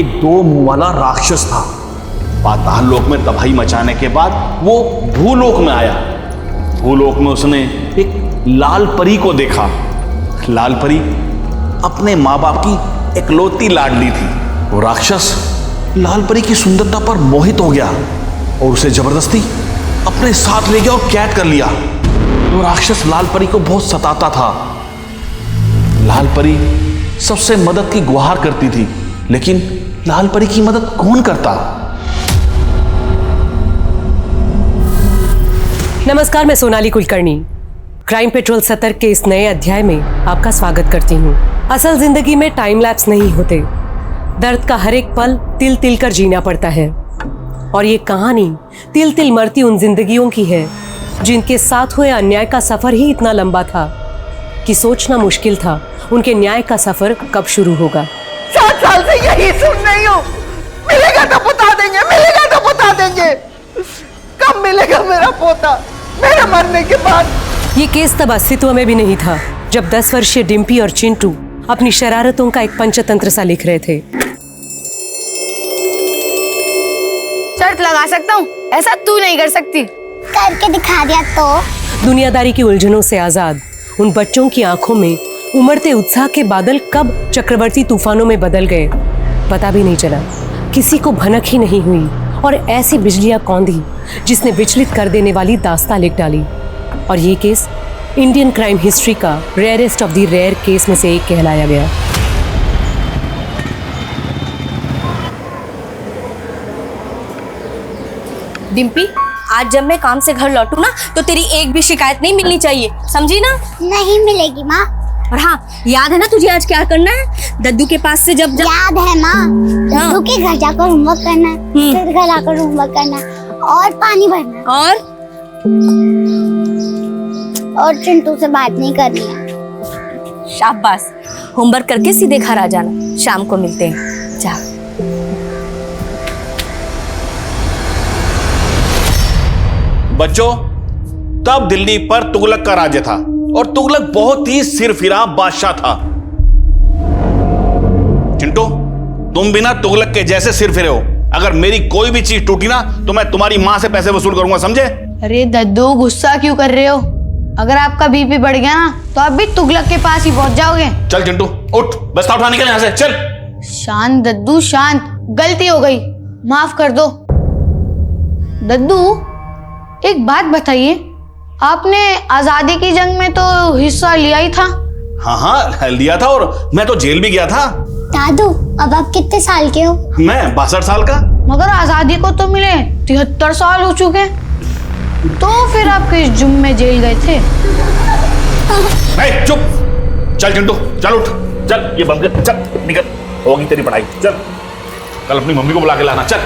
एक दो मुंह वाला राक्षस था। पाताल लोक में तबाही मचाने के बाद वो भूलोक में आया। भूलोक में उसने एक लाल परी को देखा। लाल परी अपने माँ बाप की इकलौती लाडली थी। वो राक्षस लाल परी की सुंदरता पर मोहित हो गया और उसे जबरदस्ती अपने साथ ले गया और कैद कर लिया। वो राक्षस लाल परी को बहुत सताता था। लाल परी सबसे मदद की गुहार करती थी, लेकिन लाल परी की मदद कौन करता? नमस्कार, मैं सोनाली कुलकर्णी। क्राइम पेट्रोल सतर्क के इस नए अध्याय में आपका स्वागत करती हूँ। असल जिंदगी में टाइम लैप्स नहीं होते। दर्द का हर एक पल तिल तिल कर जीना पड़ता है और ये कहानी तिल तिल मरती उन जिंदगियों की है जिनके साथ हुए अन्याय का सफर ही इतना लंबा था कि सोचना मुश्किल था उनके न्याय का सफर कब शुरू होगा। 7 साल से यही सुन रही हूँ, मिलेगा तो बता देंगे, मिलेगा तो बता देंगे। कब मिलेगा मेरा पोता मेरे मरने के बाद? ये केस तब अस्तित्व में भी नहीं था जब 10 वर्षीय डिम्पी और चिंटू अपनी शरारतों का एक पंचतंत्र सा लिख रहे थे। शर्त लगा सकता हूँ, ऐसा तू नहीं कर सकती। करके दिखा दिया तो। दुनियादारी की उलझनों से आजाद उन बच्चों की आंखों में उमड़ते उत्साह के बादल कब चक्रवर्ती तूफानों में बदल गए पता भी नहीं चला। किसी को भनक ही नहीं हुई और ऐसी बिजलियां कौंधी जिसने विचलित कर देने वाली दास्तां लिख डाली। और ये केस इंडियन क्राइम हिस्ट्री का rarest of the rare case में से एक कहलाया गया। डिम्पी, आज जब मैं काम से घर लौटू ना तो तेरी एक भी शिकायत नहीं मिलनी चाहिए, समझी ना? नहीं मिलेगी माँ। और हाँ, याद है ना तुझे आज क्या करना है? दद्दू के पास से जब याद है माँ, दद्दू के घर जाकर होमवर्क करना है, फिर घर आकर होमवर्क करना है और पानी भरना है और चिंटू से बात नहीं करनी है। शाबाश, होमवर्क करके सीधे घर आ जाना। शाम को मिलते हैं, जा। बच्चों, तब दिल्ली पर तुगलक का राज्य था और तुगलक बहुत ही सिरफिरा बादशाह था। चिंटू, तुम भी ना तुगलक के जैसे सिरफिरे हो। अगर मेरी कोई भी चीज टूटी ना तो मैं तुम्हारी मां से पैसे वसूल करूंगा, समझे? अरे दद्दू, गुस्सा क्यों कर रहे हो? अगर आपका बीपी बढ़ गया ना तो आप भी तुगलक के पास ही पहुंच जाओगे। चल चिंटू, उठ, बस्ता उठा निकल यहाँ से, चल। शांत दद्दू, शांत। गलती हो गई, माफ कर दो। दद्दू, एक बात बताइए, आपने आजादी की जंग में तो हिस्सा लिया ही था। हाँ, लिया था और मैं तो जेल भी गया था। दादू, अब आप कितने साल के हो? मैं 62 साल का। मगर आजादी को तो मिले 73 साल हो चुके। तो फिर आप किस जुर्म में जेल गए थे? चुप। चल चिंटू, चल उठ, चल ये बंद कर, चल निकल, होगी तेरी पढ़ाई। चल, कल अपनी मम्मी को बुला के लाना, चल।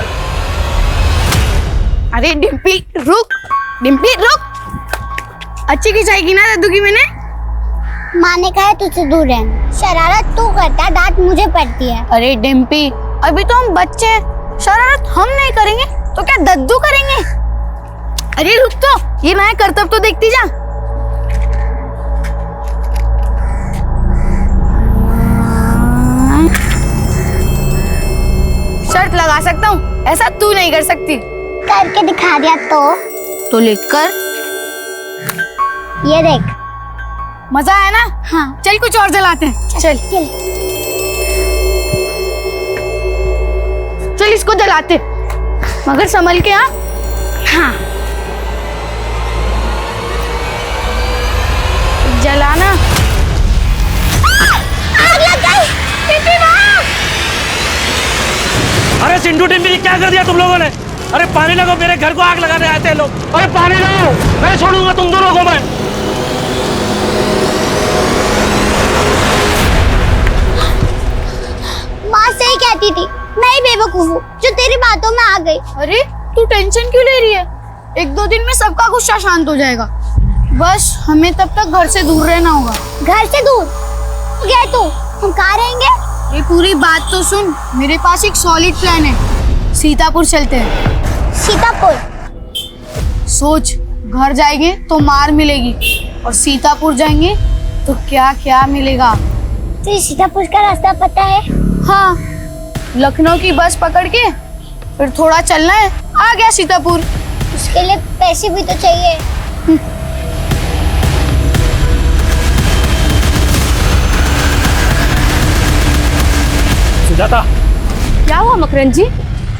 अरे डिम्पी रुक, डिम्पी रुक। अच्छी खिंचाई की ना दद्दू की मैंने। माँ ने कहा है तुझसे दूर रहना। शरारत तू करता है, डांट मुझे पड़ती है। अरे डिम्पी, अभी तो हम बच्चे हैं, शरारत हम नहीं करेंगे तो क्या दद्दू करेंगे? अरे रुक तो, ये नया करतब तो देखती जा। शर्त लगा सकता हूँ, ऐसा तू नहीं कर सकती। करके दिखा दिया तो लिखकर। ये देख। मजा आया ना? हाँ। चल कुछ और जलाते हैं। चल चल इसको जलाते, मगर संभल के। हाँ, जलाना। आग लग गई। अरे चिंटू, टिम्पी, क्या कर दिया तुम लोगों ने? अरे पानी लगाओ, मेरे घर को आग लगाने आते हैं लोग। अरे पानी लगाओ, मैं छोड़ूंगा तुम दोनों को मैं। माँ सही कहती थी, मैं ही बेवकूफ हूँ जो तेरी बातों में आ गई। अरे तू टेंशन क्यों ले रही है? 1-2 दिन में सबका गुस्सा शांत हो जाएगा। बस हमें तब तक घर से दूर रहना होगा। घर से दूर? गए तू? हम कहाँ रहेंगे? ये पूरी बात तो सुन, मेरे पास एक सॉलिड प्लान है। सीतापुर चलते हैं। सीतापुर? सोच, घर जाएंगे तो मार मिलेगी और सीतापुर जाएंगे तो क्या क्या मिलेगा। तुझे सीतापुर का रास्ता पता है? हाँ, लखनऊ की बस पकड़ के फिर थोड़ा चलना है, आ गया सीतापुर। उसके लिए पैसे भी तो चाहिए। सुजाता, क्या हुआ मकरंद जी?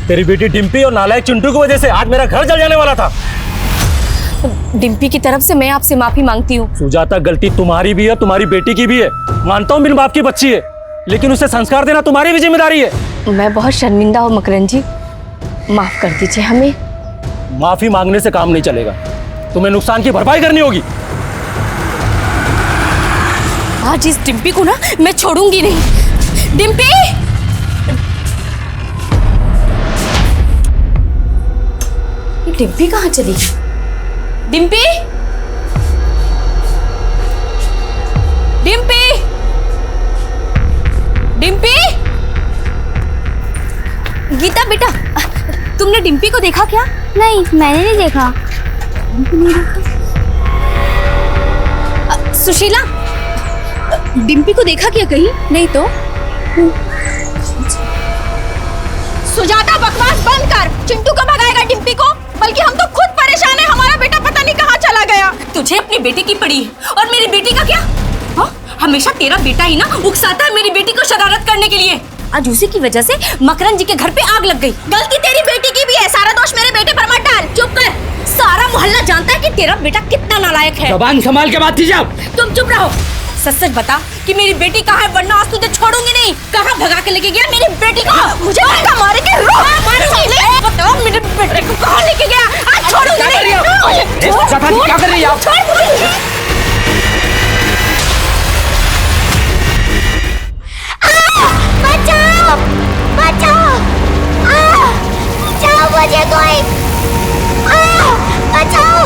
तेरी बेटी डिम्पी और नालायक चिंटू की वजह से आज मेरा घर जल जाने वाला था। डिम्पी की तरफ से मैं आपसे माफी मांगती हूँ। सुजाता, गलती तुम्हारी भी है, तुम्हारी बेटी की भी है। मानता हूँ बिन बाप की बच्ची है, लेकिन उसे संस्कार देना तुम्हारी भी जिम्मेदारी है। मैं बहुत शर्मिंदा हूँ मकरंद जी, माफ कर दीजिए हमें। माफी मांगने से काम नहीं चलेगा, तुम्हें नुकसान की भरपाई करनी होगी। आज इस डिम्पी को ना मैं छोड़ूंगी नहीं। डिम्पी! ये डिम्पी कहाँ चली? डिम्पी! डिम्पी! डिम्पी! गीता बेटा, तुमने डिम्पी को देखा क्या? नहीं, मैंने नहीं देखा। सुशीला, डिम्पी को देखा क्या कहीं? नहीं तो। सुजाता, बकवास बंद कर। चिंटू को भगाएगा डिम्पी को? बल्कि हम तो खुद परेशान है, हमारा बेटा पता नहीं कहाँ चला गया। तुझे अपनी बेटी की पड़ी है, और मेरी बेटी का क्या? हाँ? हमेशा तेरा बेटा ही ना उकसाता है मेरी बेटी को शरारत करने के लिए। आज उसी की वजह से मकरंद जी के घर पे आग लग गई। गलती तेरी बेटी की भी है, सारा दोष मेरे बेटे पर मत डाल। चुप कर, सारा मोहल्ला जानता है कि तेरा बेटा कितना नालायक है। जबान संभाल के बात कीजिए आप। तुम चुप रहो। सच सच बता कि मेरी बेटी कहाँ है, वरना आज तुझे छोड़ूंगी नहीं। कहाँ भगा के लेके गया मेरी बेटी को? मुझे धक्का मारे के बताओ मेरे बेटे को कहाँ लेके गया? आज छोड़ूंगी नहीं। क्या कर रही है आप? बचाओ! बचाओ! बचाओ मुझे कोई! बचाओ!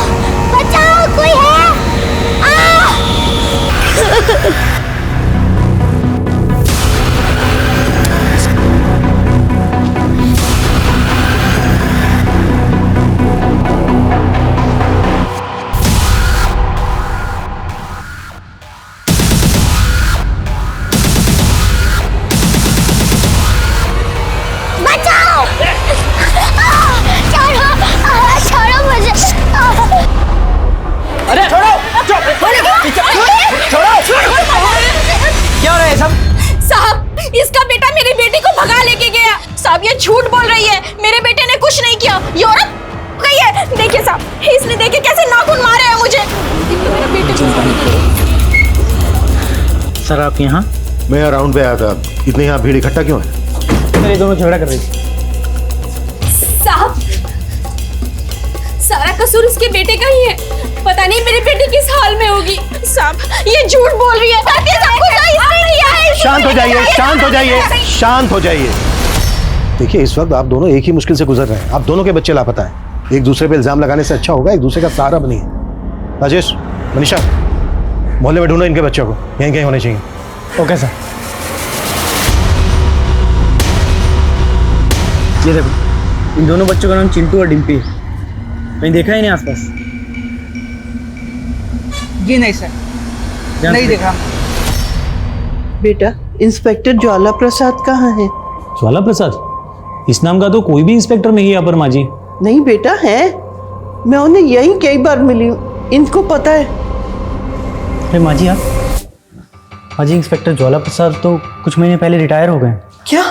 बचाओ, कोई है? बचाओ! छोड़ो मुझे! अरे छोड़ो! क्या हो रहा है सब? साहब, इसका बेटा मेरी बेटी को भगा लेके गया। साहब, ये झूठ बोल रही है, मेरे बेटे ने कुछ नहीं किया। ये औरत गई है। देखिए साहब, इसने देखिए कैसे नाखून मारे हैं मुझे। मेरे बेटे को। सर आप यहाँ? मैं राउंड पे आया था। इतने यहाँ भीड़ इकट्ठा क्यों है? सर ये दोनों झगड़ा कर रही थी। साहब, सारा कसूर इसके बेटे का ही है। पता नहीं मेरी बेटी किस हाल में होगी। साहब, ये झूठ बोल रही है। शांत हो जाइए, शांत हो जाइए, शांत हो जाइए। देखिए, इस वक्त आप दोनों एक ही मुश्किल से गुजर रहे हैं। आप दोनों के बच्चे लापता हैं। एक दूसरे पे इल्जाम लगाने से अच्छा होगा एक दूसरे का सहारा बनिए। राजेश, मनीषा, मोहल्ले में ढूंढो इनके बच्चों को, यहीं कहीं होने चाहिए। Okay sir. ये देखो, इन दोनों बच्चों का नाम चिंटू और डिम्पी है। कहीं देखा ही नहीं आसपास? जी नहीं सर, ध्यान नहीं से देखा। बेटा, इंस्पेक्टर ज्वाला प्रसाद कहाँ है? ज्वाला प्रसाद? इस नाम का तो कोई भी इंस्पेक्टर नहीं है यहाँ पर माँ जी। नहीं बेटा है, मैं उन्हें यहीं कई बार मिली हूँ, इनको पता है। अरे माँ जी, आप? माँ जी, इंस्पेक्टर ज्वाला प्रसाद तो कुछ महीने पहले रिटायर हो गए। क्या?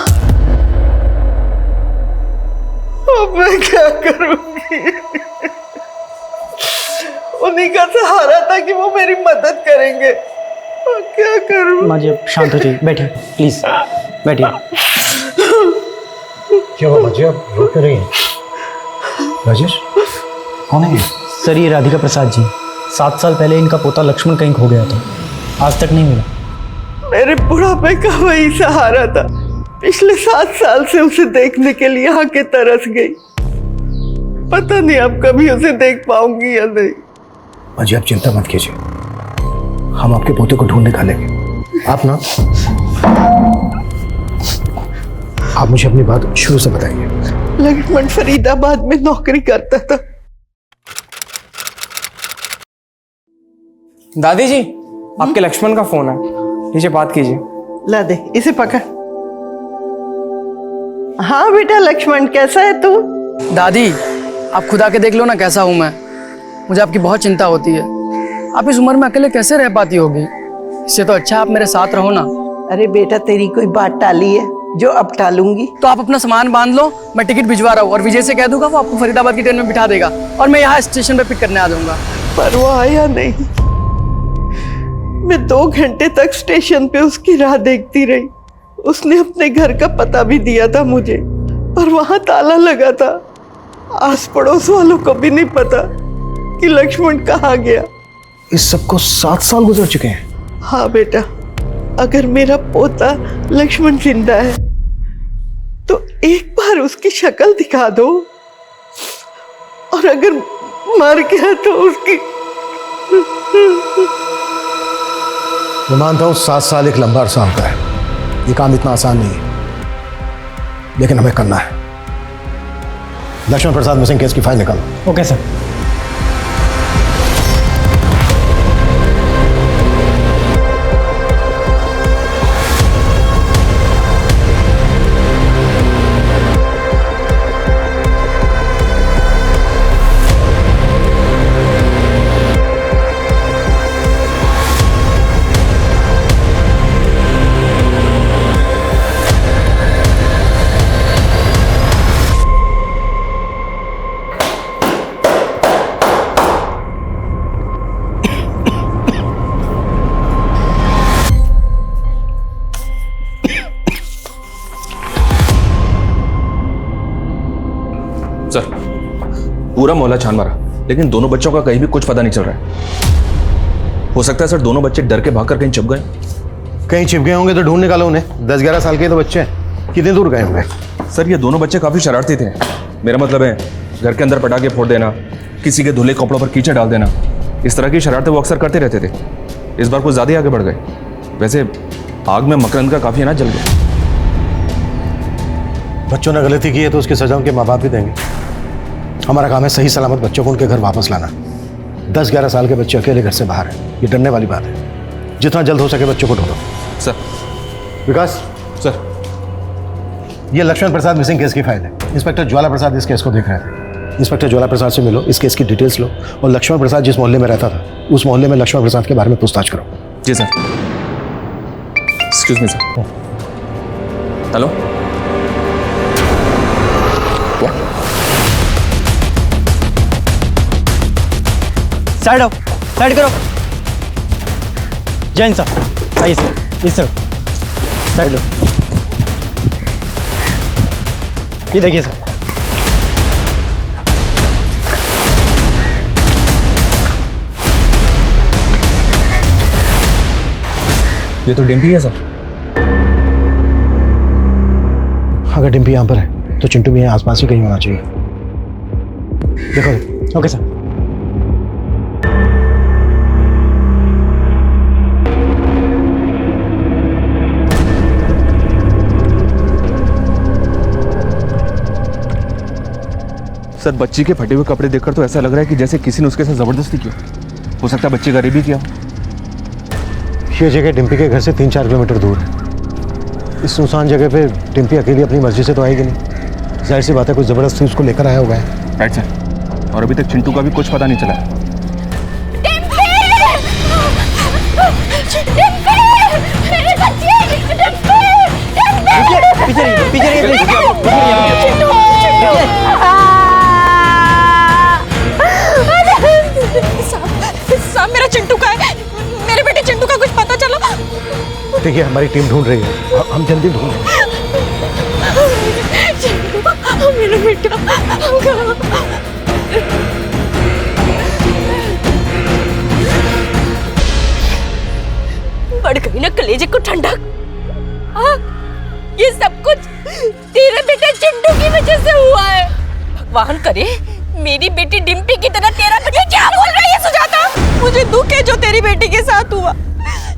अब मैं क्या करूंगी? उन्हीं का सहारा था कि वो मेरी मदद करेंगे। क्या करूं? माँ जी, आप शांत हो जाइए, बैठिए प्लीज, बैठिए। क्या हुआ बच्चे, आप रो क्यों रही हैं? राजेश, कौन है? सर ये राधिका प्रसाद जी। 7 साल पहले इनका पोता लक्ष्मण कहीं खो गया था, आज तक नहीं मिला। मेरे बुढ़ापे का वही सहारा था। पिछले 7 साल से उसे देखने के लिए आके तरस गई। पता नहीं अब कभी उसे देख पाऊंगी या नहीं। अजी, आप चिंता मत कीजिए, हम आपके पोते को ढूंढ निकालेंगे। आप ना, आप मुझे अपनी बात शुरू से बताइए। लक्ष्मण फरीदाबाद में नौकरी करता था। दादी जी, आपके लक्ष्मण का फोन है, नीचे बात कीजिए। ला दे, इसे पकड़। हाँ बेटा लक्ष्मण, कैसा है तू? दादी, आप खुद आके देख लो ना कैसा हूँ मैं। मुझे आपकी बहुत चिंता होती है। आप इस उम्र में अकेले कैसे रह पाती होगी? इससे तो अच्छा आप मेरे साथ रहो ना। अरे बेटा, तेरी कोई बात टाली है जो अब टालूंगी? तो आप अपना सामान बांध लो, मैं टिकट भिजवा रहा हूँ और विजय से कह दूंगा, वो आपको फरीदाबाद की ट्रेन में बिठा देगा और मैं यहाँ स्टेशन पे पिक करने आ जाऊंगा। पर वो आया नहीं। मैं 2 घंटे तक स्टेशन पे उसकी राह देखती रही। उसने अपने घर का पता भी दिया था मुझे, पर वहां ताला लगा था। आस पड़ोस वालों को भी नहीं पता कि लक्ष्मण कहाँ गया। इस सबको 7 साल गुजर चुके हैं। हाँ बेटा, अगर मेरा पोता लक्ष्मण जिंदा है तो एक बार उसकी शक्ल दिखा दो, और अगर मर गया तो उसकी। मैं मानता हूं 7 साल एक लंबा अरसा होता है, ये काम इतना आसान नहीं है, लेकिन हमें करना है। लक्ष्मण प्रसाद मिसिंग केस की फाइल निकालो। Okay sir. सर, पूरा मोहल्ला छान मारा, लेकिन दोनों बच्चों का कहीं भी कुछ पता नहीं चल रहा है। हो सकता है सर दोनों बच्चे डर के भागकर कहीं छिप गए। कहीं छिप गए होंगे तो ढूंढ निकालो उन्हें। 10-11 साल के तो बच्चे हैं, कितने दूर गए होंगे? सर, ये दोनों बच्चे काफ़ी शरारती थे। मेरा मतलब है घर के अंदर पटाखे फोड़ देना, किसी के धुले कपड़ों पर कीचड़ डाल देना, इस तरह की शरारतें वो अक्सर करते रहते थे। इस बार कुछ ज़्यादा ही आगे बढ़ गए। वैसे आग में मकरंद का काफ़ी अनाज जल गया। बच्चों ने गलती की है तो उसकी सजा उनके माँ बाप भी देंगे। हमारा काम है सही सलामत बच्चों को उनके घर वापस लाना। 10-11 साल के बच्चे अकेले घर से बाहर हैं, ये डरने वाली बात है। जितना जल्द हो सके बच्चों को ढूंढो। सर। विकास सर, ये लक्ष्मण प्रसाद मिसिंग केस की फाइल है। इंस्पेक्टर ज्वाला प्रसाद इस केस को देख रहे थे। इंस्पेक्टर ज्वाला प्रसाद से मिलो, इस केस की डिटेल्स लो, और लक्ष्मण प्रसाद जिस मोहल्ले में रहता था उस मोहल्ले में लक्ष्मण प्रसाद के बारे में पूछताछ करो। जी sir. Excuse me sir. Hello, side आओ, साइड करो। जैन साहब आइए सर, इस सर साइड लो। ये देखिए सर, ये तो डिम्पी है सर। अगर डिम्पी यहाँ पर है तो चिंटू भी यहाँ आसपास ही कहीं होना चाहिए। देखो। Okay sir. सर, बच्ची के फटे हुए कपड़े देखकर तो ऐसा लग रहा है कि जैसे किसी ने उसके साथ जबरदस्ती की हो सकता है बच्चे गरीबी किया। ये जगह डिम्पी के घर से 3-4 किलोमीटर दूर है। इस सुनसान जगह पे डिम्पी अकेली अपनी मर्जी से तो आएगी नहीं। जाहिर सी बात है कुछ जबरदस्ती उसको लेकर आया होगा। Right sir. और अभी तक चिंटू का भी कुछ पता नहीं चला है। साहब, मेरा चिंटू का है। मेरे बेटे चिंटू का कुछ पता चला? देखिए हमारी टीम ढूंढ रही है, हम जल्दी ढूंढ रहे हैं। चिंटू, मेरा बेटा बढ़ गई ना कलेजे को ठंडक। हाँ, ये सब कुछ तेरे बेटे चिंटू की वजह से हुआ है। भगवान करे मेरी बेटी डिम्पी की तरह तेरा बेटा। क्या बोल रही है सुजाता? मुझे दुख है जो तेरी बेटी के साथ हुआ,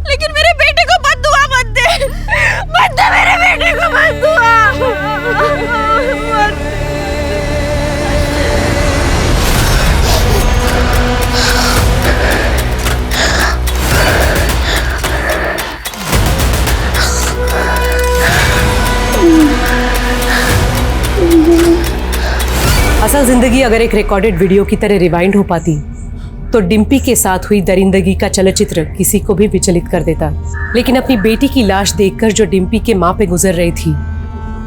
लेकिन मेरे बेटे को बद्दुआ मत दे। मत दे मेरे बेटे को बद्दुआ। मत दे। असल जिंदगी अगर एक रिकॉर्डेड वीडियो की तरह रिवाइंड हो पाती तो डिम्पी के साथ हुई दरिंदगी का चलचित्र किसी को भी विचलित कर देता। लेकिन अपनी बेटी की लाश देखकर जो डिम्पी के माँ पे गुजर रही थी,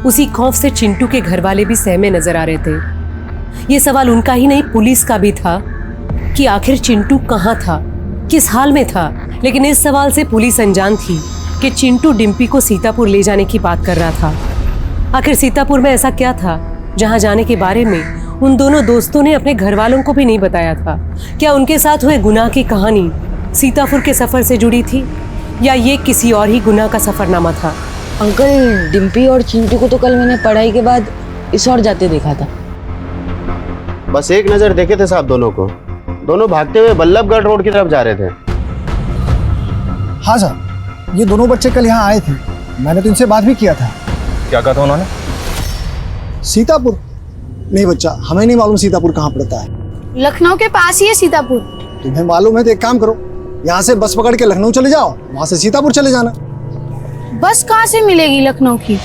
उसी खौफ से चिंटू के घर वाले भी सहमे नजर आ रहे थे। ये सवाल उनका ही नहीं, पुलिस का भी था कि आखिर चिंटू कहाँ था, किस हाल में था। लेकिन इस सवाल से पुलिस अनजान थी कि चिंटू डिम्पी को सीतापुर ले जाने की बात कर रहा था। आखिर सीतापुर में ऐसा क्या था जहाँ जाने के बारे में उन दोनों दोस्तों ने अपने घर वालों को भी नहीं बताया था? क्या उनके साथ हुए गुनाह की कहानी सीतापुर के सफर से जुड़ी थी, या ये किसी और ही गुनाह का सफरनामा था? अंकल, डिम्पी और चिंटू को तो कल मैंने पढ़ाई के बाद इस ओर जाते देखा था। बस एक नजर देखे थे साहब दोनों को। दोनों भागते हुए बल्लभगढ़ रोड की तरफ जा रहे थे। हाँ सर, ये दोनों बच्चे कल यहाँ आए थे, मैंने तो इनसे बात भी किया था। क्या कहा था उन्होंने? सीतापुर? नहीं बच्चा, हमें नहीं मालूम सीतापुर कहाँ पड़ता है। लखनऊ के पास ही है सीतापुर। तुम्हें मालूम है तो एक काम करो, यहाँ से बस पकड़ के लखनऊ चले जाओ, वहां से सीतापुर चले जाना। बस कहाँ से मिलेगी लखनऊ की?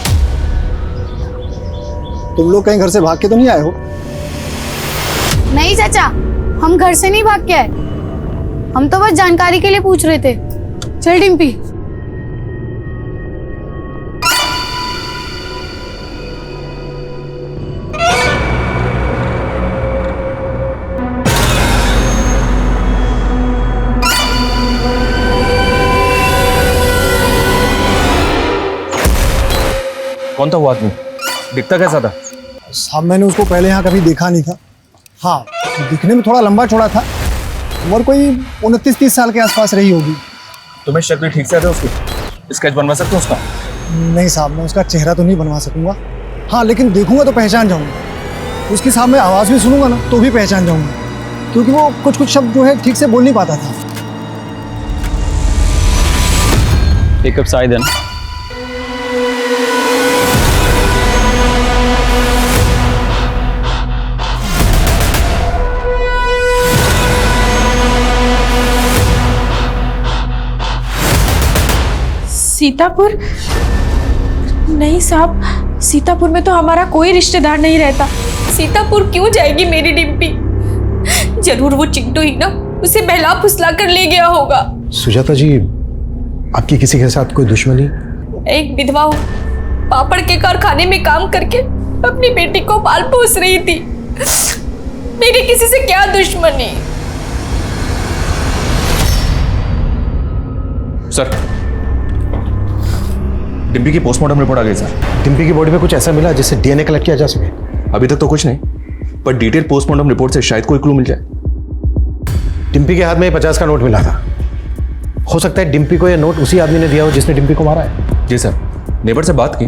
तुम लोग कहीं घर से भाग के तो नहीं आए हो? नहीं चाचा, हम घर से नहीं भाग के आए, हम तो बस जानकारी के लिए पूछ रहे थे। चल डिम्पी। कौन था वो आदमी? दिखता कैसा था? साहब मैंने उसको पहले यहाँ कभी देखा नहीं था। हाँ, दिखने में थोड़ा लंबा चौड़ा था, उम्र कोई 29-30 साल के आसपास रही होगी। तुम्हें शक्ल ठीक से आता है उसकी? स्केच बनवा सकते हो उसका? नहीं साहब, मैं उसका चेहरा तो नहीं बनवा सकूंगा। हाँ, लेकिन देखूंगा तो पहचान जाऊंगा। उसकी साहब मैं आवाज़ भी सुनूंगा ना तो भी पहचान जाऊंगा, क्योंकि वो कुछ शब्द जो है ठीक से बोल नहीं पाता था। एक कप चाय देना। सीतापुर? नहीं साहब, सीतापुर में तो हमारा कोई रिश्तेदार नहीं रहता। सीतापुर क्यों जाएगी मेरी डिम्पी? जरूर वो चिंटू ही ना उसे बहला फुसला कर ले गया होगा। सुजाता जी, आपकी किसी के साथ कोई दुश्मनी? एक विधवा हूँ, पापड़ के कारखाने में काम करके अपनी बेटी को पाल पोस रही थी। मेरी किसी से क्या दुश्मनी? सर, डिम्पी की पोस्टमार्टम रिपोर्ट आ गई सर। डिम्पी की बॉडी में कुछ ऐसा मिला जिससे डीएनए कलेक्ट किया जा सके? अभी तक तो कुछ नहीं, पर डिटेल पोस्टमार्टम रिपोर्ट से शायद कोई क्लू मिल जाए। डिम्पी के हाथ में 50 का नोट मिला था। हो सकता है डिम्पी को यह नोट उसी आदमी ने दिया हो जिसने डिम्पी को मारा है। जी सर, नेबर से बात की,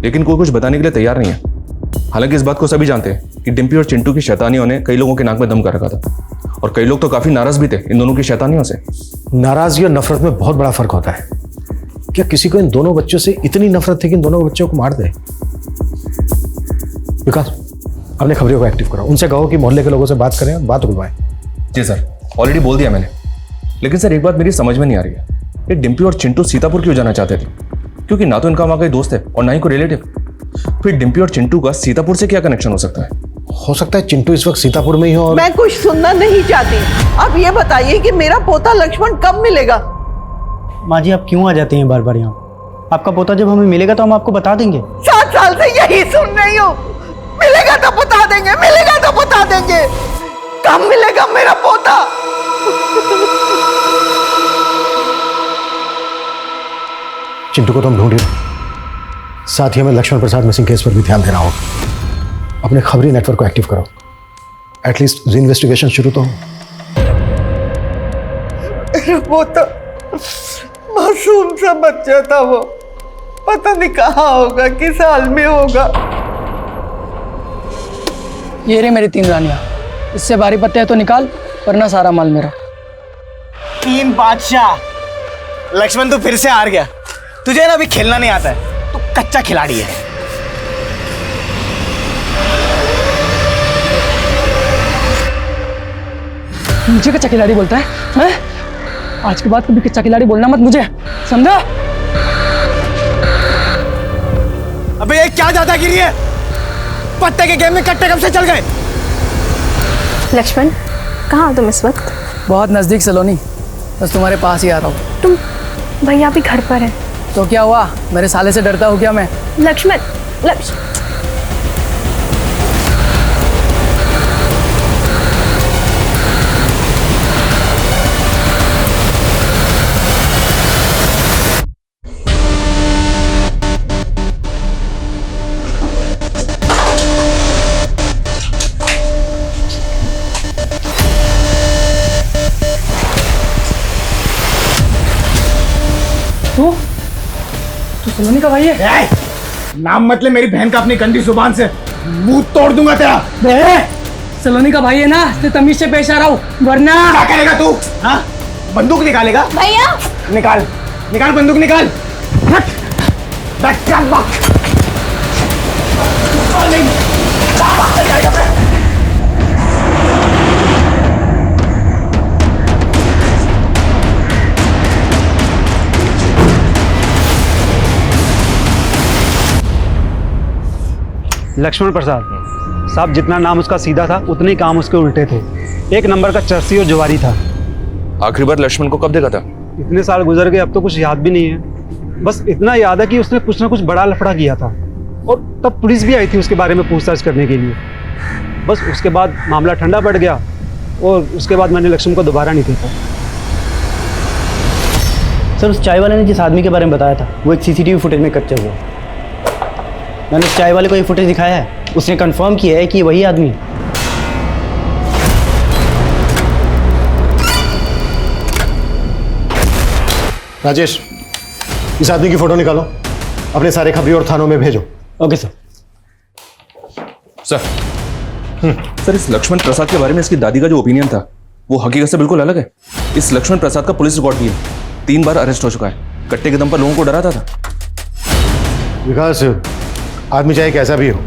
लेकिन कोई कुछ बताने के लिए तैयार नहीं है। हालांकि इस बात को सभी जानते हैं कि डिम्पी और चिंटू की शैतानियों ने कई लोगों के नाक में दम कर रखा था, और कई लोग तो काफी नाराज भी थे इन दोनों की शैतानियों से। नाराजगी और नफरत में बहुत बड़ा फर्क होता है। क्या किसी को इन दोनों बच्चों से इतनी नफरत थी कि इन दोनों बच्चों को मार दे? विकास, अपने खबरियों को एक्टिव करो, उनसे कहो कि मोहल्ले के लोगों से बात करें, बात रुकवाएं। जी सर, ऑलरेडी बोल दिया मैंने। लेकिन सर, एक बात मेरी समझ में नहीं आ रही है, ये डिम्पी और चिंटू सीतापुर क्यों जाना चाहते थे? क्योंकि ना तो इनका वहाँ कोई दोस्त है और ना ही कोई रिलेटिव। फिर डिम्पी और चिंटू का सीतापुर से क्या कनेक्शन हो सकता है? हो सकता है चिंटू इस वक्त सीतापुर में ही हो। मैं कुछ सुनना नहीं चाहती। अब ये बताइए कि मेरा पोता लक्ष्मण कब मिलेगा? माँ जी, आप क्यों आ जाते हैं बार बार यहाँ? आपका पोता जब हमें मिलेगा तो हम आपको बता देंगे। 7 साल से यही सुन रही हूँ, मिलेगा तो बता देंगे, मिलेगा तो बता देंगे। कब मिलेगा मेरा पोता? चिंटू को तो हम ढूंढ ही रहे, साथ ही हमें लक्ष्मण प्रसाद मिसिंग केस पर भी ध्यान देना होगा। अपने खबरी नेटवर्क को एक्टिव करो, एटलीस्ट इन्वेस्टिगेशन शुरू तो हो। मेरा पोता मासूम सा बच्चा था, वो पता नहीं कहाँ होगा, किस हाल में होगा। ये रे मेरी 3 रानियां, इससे भारी पत्ते है तो निकाल, वरना सारा माल मेरा। 3 बादशाह। लक्ष्मण तू फिर से हार गया। तुझे ना अभी खेलना नहीं आता है, तू कच्चा खिलाड़ी है। मुझे कच्चा खिलाड़ी बोलता है, हैं? आज के बाद कभी कच्चा खिलाड़ी बोलना मत मुझे, समझा? अबे ये क्या दादागिरी है? पत्ते के गेम में कट्टे कब से चल गए? लक्ष्मण, कहाँ हो तुम इस वक्त? बहुत नज़दीक सलोनी, बस तुम्हारे पास ही आ रहा हूँ। तुम भैया भी घर पर है? तो क्या हुआ, मेरे साले से डरता हूँ क्या मैं? लक्ष्मण, तू सलोनी का भाई है? नाम मत ले मेरी बहन का अपनी गंदी जुबान से, मुंह तोड़ दूंगा तेरा। सलोनी का भाई है ना, तो तमीज से पेश आ रहा हूँ, वरना क्या करेगा तू? हाँ, बंदूक निकालेगा? भैया निकाल निकाल बंदूक निकाल। लक्ष्मण प्रसाद साहब, जितना नाम उसका सीधा था उतने ही काम उसके उल्टे थे। एक नंबर का चरसी और जुआरी था। आखिरी बार लक्ष्मण को कब देखा था? इतने साल गुजर गए, अब तो कुछ याद भी नहीं है। बस इतना याद है कि उसने कुछ ना कुछ बड़ा लफड़ा किया था और तब पुलिस भी आई थी उसके बारे में पूछताछ करने के लिए। बस उसके बाद मामला ठंडा पड़ गया और उसके बाद मैंने लक्ष्मण को दोबारा नहीं देखा। सर, उस चाय वाले ने जिस आदमी के बारे में बताया था वो एक सीसीटीवी फुटेज में कैप्चर हुआ। मैंने उस चाय वाले को ये फुटेज दिखाया है, उसने कंफर्म किया है कि वही आदमी है। राजेश, इस आदमी की फोटो निकालो, अपने सारे खबरी और थानों में भेजो। Okay sir. सर, इस लक्ष्मण प्रसाद के बारे में इसकी दादी का जो ओपिनियन था वो हकीकत से बिल्कुल अलग है। इस लक्ष्मण प्रसाद का पुलिस रिकॉर्ड भी है, 3 बार अरेस्ट हो चुका है, कट्टे के दम पर लोगों को डराता था। विकास, आदमी चाहे कैसा भी हो,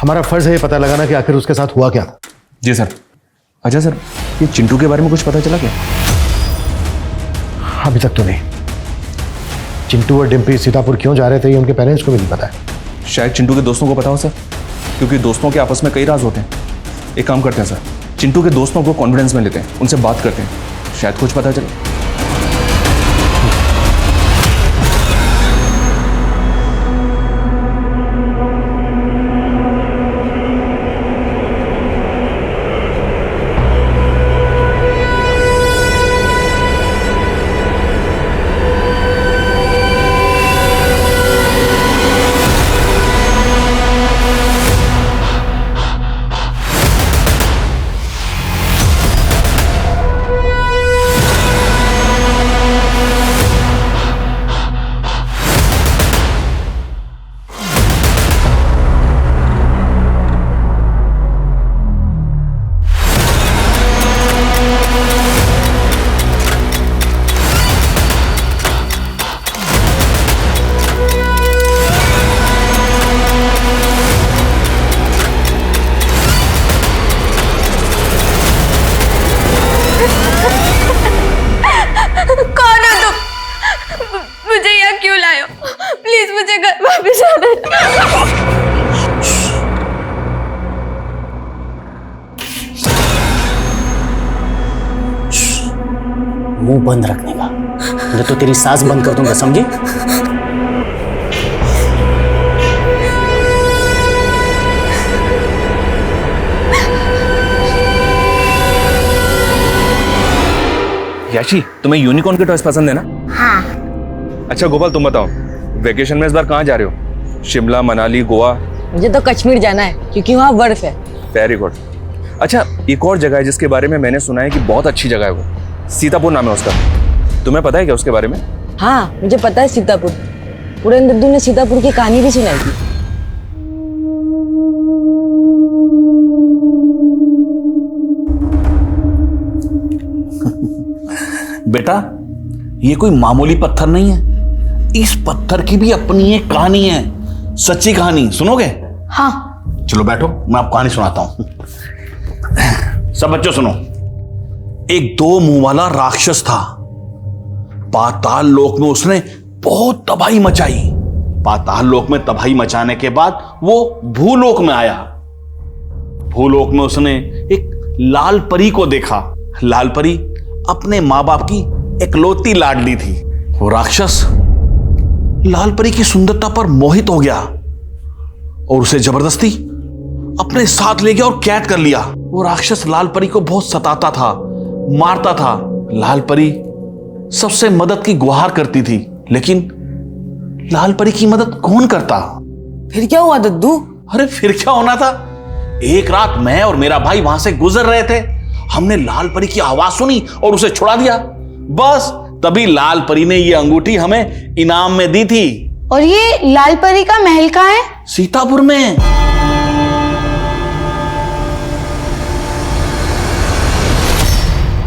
हमारा फर्ज है ये पता लगाना कि आखिर उसके साथ हुआ क्या था। जी सर। अच्छा सर, ये चिंटू के बारे में कुछ पता चला क्या? अभी तक तो नहीं। चिंटू और डिम्पी सीतापुर क्यों जा रहे थे ये उनके पेरेंट्स को भी नहीं पता है। शायद चिंटू के दोस्तों को पता हो सर, क्योंकि दोस्तों के आपस में कई राज होते हैं। एक काम करते हैं सर, चिंटू के दोस्तों को कॉन्फिडेंस में लेते हैं, उनसे बात करते हैं, शायद कुछ पता चले। मुंह बंद रखने का, नहीं तो तेरी सांस बंद कर दूंगा, समझे? याशी, तुम्हें यूनिकॉर्न के टॉयज पसंद है ना? हाँ। अच्छा गोपाल, तुम बताओ, वेकेशन में इस बार कहाँ जा रहे हो? शिमला, मनाली, गोवा? मुझे तो कश्मीर जाना है क्योंकि वहाँ बर्फ है। Very good. अच्छा, एक और जगह है जिसके बारे में मैंने सुना है कि बहुत अच्छी जगह है, वो सीतापुर नाम है उसका। तुम्हें पता है क्या उसके बारे में? हाँ, मुझे पता है सीतापुर। पुराने दद्दू ने सीतापुर की कहानी भी सुनाई थी। बेटा, ये कोई मामूली पत्थर नहीं है, इस पत्थर की भी अपनी एक कहानी है, सच्ची कहानी। सुनोगे? हाँ। चलो बैठो, मैं आपको कहानी सुनाता हूं। सब बच्चों सुनो। एक 2 मुंह वाला राक्षस था। पाताल लोक में उसने बहुत तबाही मचाई। पाताल लोक में तबाही मचाने के बाद वो भूलोक में आया। भूलोक में उसने एक लाल परी को देखा। लाल परी अपने माँ बाप की इकलौती लाडली थी। वो राक्षस लाल परी की सुंदरता पर मोहित हो गया और उसे जबरदस्ती अपने साथ ले गया और कैद कर लिया। वो राक्षस लाल परी को बहुत सताता था, मारता था। लाल परी सबसे मदद की गुहार करती थी, लेकिन लाल परी की मदद कौन करता? फिर क्या हुआ दद्दू? अरे फिर क्या होना था? एक रात मैं और मेरा भाई वहां से गुजर रहे थे। हमने लाल परी की आवाज सुनी और उसे छुड़ा दिया। बस तभी लाल परी ने ये अंगूठी हमें इनाम में दी थी। और ये लाल परी का महल कहाँ है? सीतापुर में।